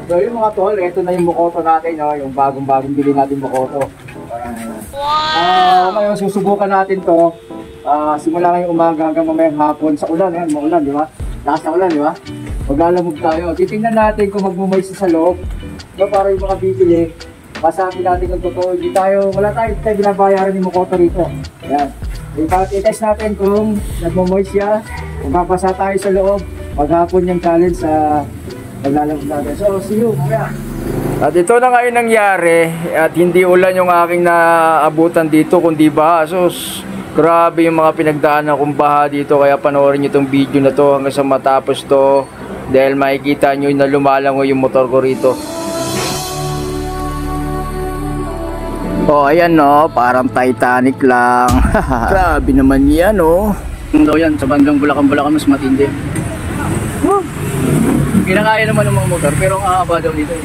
So yung mga tol, ito na yung Mokoto natin, no? Yung bagong bili natin Mokoto. Ngayon susubukan natin to. Simula ngayong umaga hanggang mamayang hapon sa ulan, yan, maulan, di ba? Lakas na ulan, di ba? Maglalamog tayo. Titingnan natin kung magmumaysa sa loob. No, para yung mga bibili, masabi natin kung totoo. Wala tayo binabayaran ni Mokoto rito. Ayan. I-test natin kung nagmumoy siya, kung papasa tayo sa loob, maghapon yung challenge sa paglalamog natin. So, see you. Kaya. At ito na nga yung nangyari at hindi ulan yung aking naabutan dito kundi baha. So, grabe yung mga pinagdaanan kong baha dito kaya panoorin nyo itong video na to hanggang sa matapos to dahil makikita nyo na lumalangoy yung motor ko rito. Oh, ayan no, parang Titanic lang. Grabe naman yan no. Daw yan, sa bandang Bulacan mas matindi. Kinakaya naman ng mga motor pero ang ahaba daw dito.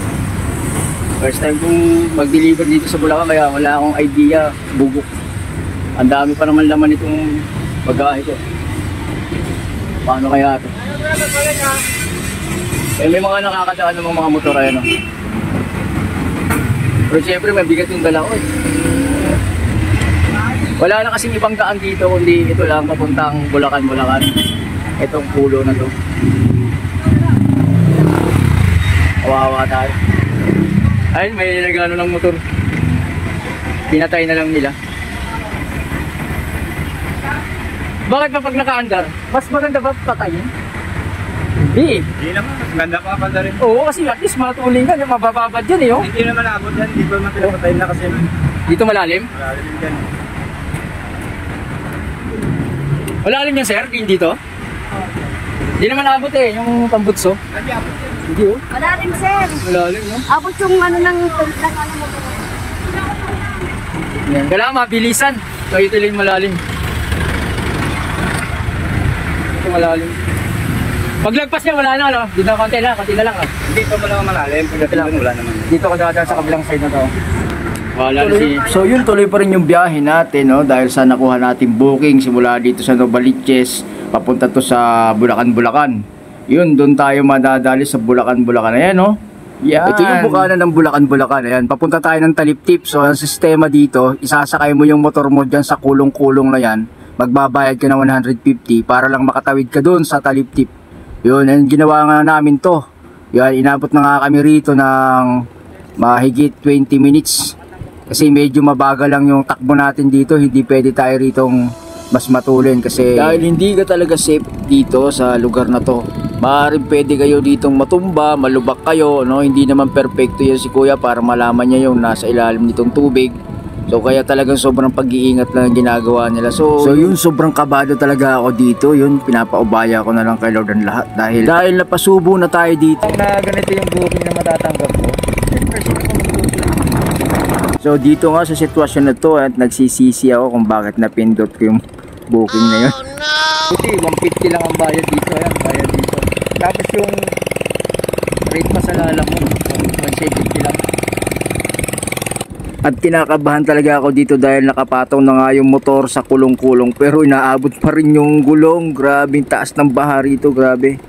First time kong mag-deliver dito sa Bulacan kaya wala akong idea, bubuk. Ang dami pa naman laman itong pagkain ko. Paano kaya ito? May mga nakakadaan ng mga motor ayan o. Pero siyempre may bigat yung dala ko eh. Wala na kasing ibang daan dito kundi ito lang papuntang Bulacan. Itong pulo na to. Kawawa tayo. Ayun, may nagano ng motor. Pinatay na lang nila. Bakit pa pag naka-andar? Mas maganda ba patayin? Hindi. Hindi naman, mas maganda pa pa rin. Oo, kasi at least matuling ka, mabababad yan eh. Oh. Hindi naman abot yan, hindi pa mapapatayin na kasi. Dito malalim? Malalim yan. Malalim yan sir, dito? Hindi naman abot eh, yung pambutso. Hindi abot yan. Hindi oh. Malalim, sir. Malalim no? Abot yung ano ng ano mo. Yan, kailangan mabilisan. So ito lang malalim. Ito malalim. Paglagpas niya wala na, no? Dito na konti na lang. Hindi pa malalim, pagdating wala naman. Dito ko dadaan sa kabilang side na to. Wala na si... So yun, tuloy pa rin yung biyahe natin no dahil sa nakuha natin booking simula dito sa Novaliches papunta to sa Bulacan. Yun, doon tayo madadali sa Bulacan. Ayan no. Yan. Ito yung bukana ng Bulacan. Ayan, papunta tayo ng Taliptip. So ang sistema dito, isasakay mo yung motor mo dyan sa kulong-kulong na yan. Magbabayad ka ng 150 para lang makatawid ka doon sa Taliptip. Yun, and ginawa nga namin to. Yan, inabot na nga kami rito ng mahigit 20 minutes. Kasi medyo mabagal lang yung takbo natin dito. Hindi pwede tayo ritong mas matulin kasi dahil hindi ka talaga safe dito sa lugar na to. Maaaring pwede kayo ditong matumba, malubak kayo, no? Hindi naman perfecto yan si kuya para malaman niya yung nasa ilalim nitong tubig. So kaya talagang sobrang pag-iingat lang ang ginagawa nila. So yun, sobrang kabado talaga ako dito. Yun, pinapaubaya ko na lang kay Lord ang lahat dahil napasubo na tayo dito. Na ganito yung booking na matatanggap ko. So dito nga sa sitwasyon na to at nagsisisi ako kung bakit napindot ko yung booking na yun. Kasi 150 lang ang bayad dito. Ayan, bayad dito. Tapos yung rate pa sa lalam mo, 170 lang. At kinakabahan talaga ako dito dahil nakapatong na nga yung motor sa kulong-kulong pero inaabot pa rin yung gulong. Grabing taas ng baha rito, grabe.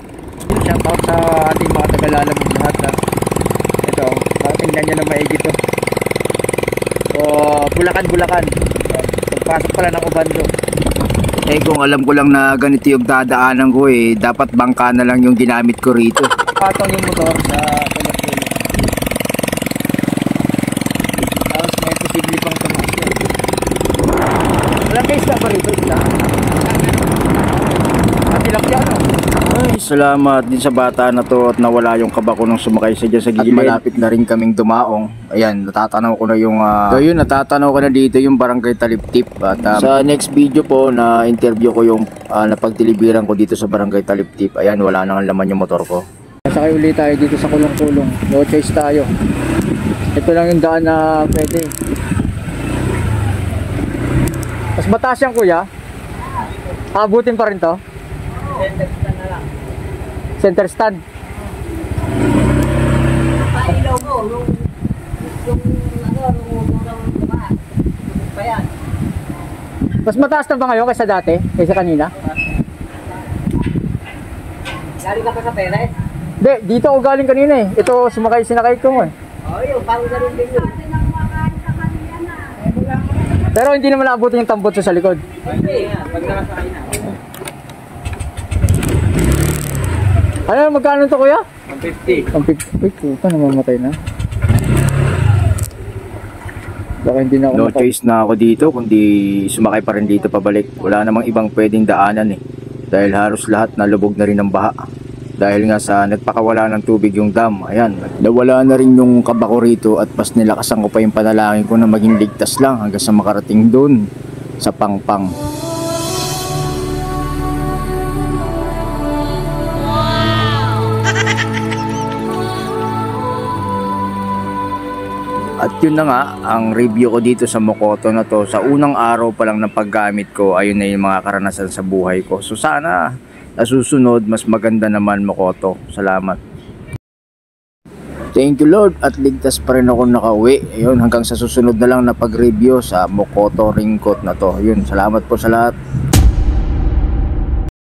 Shout out sa ating mga tagalalamog lahat ha. Ito, tingnan nyo na maigi to. So, Bulacan. Pagpasok pala ng Ubando. Eh kung alam ko lang na ganito yung dadaanan ko eh, dapat bangka na lang yung ginamit ko rito. Patong yung motor sa kulong-kulong. Tapos may posible pang tumakas yun. Walang case na ba rito? Matilapya no? Ay, salamat din sa bata na to at nawala yung kaba ko nung sumakay sa dyan sa gilid. At malapit na rin kaming dumaong. Ayan, natatanaw ko na yung so yun, natatanaw ko na dito yung Barangay Taliptip. At sa next video po na interview ko yung napagdeliveran ko dito sa Barangay Taliptip. Ayan, wala nang laman yung motor ko. Sakay ulit tayo dito sa kulong-kulong. No choice tayo. Ito lang yung daan na pwede. Mas mataas yan kuya. Abutin pa rin to. Center stand. Pailaw mo, yung bayan. Mas mataas na ba ngayon kaysa dati? Kaysa kanina? Galing ka pa sa Perez? Hindi, dito ako galing kanina eh. Ito, sinakay ko eh. Oh, yun, parang ganun din yun. Pero hindi naman naabutin yung tambot sa likod. Hindi, pag nakasakay na. Ano, magkano to kuya? 150. Ang puta, namamatay na. Baka hindi na ako no choice na ako dito, kundi sumakay pa rin dito pabalik. Wala namang ibang pwedeng daanan eh. Dahil halos lahat nalubog na rin ng baha. Dahil nga sa nagpakawala ng tubig yung dam, ayan, nawala na rin yung kaba ko rito at mas nilakasan ko pa yung panalangin ko na maging ligtas lang hanggang sa makarating doon sa Pangpang. At yun na nga, ang review ko dito sa Mokoto na to, sa unang araw pa lang ng paggamit ko, ayun na yung mga karanasan sa buhay ko. So sana, nasusunod, mas maganda naman Mokoto. Salamat. Thank you Lord, at ligtas pa rin ako nakauwi. Ayun, hanggang sa susunod na lang na pag-review sa Mokoto Ringkot na to. Yun, salamat po sa lahat.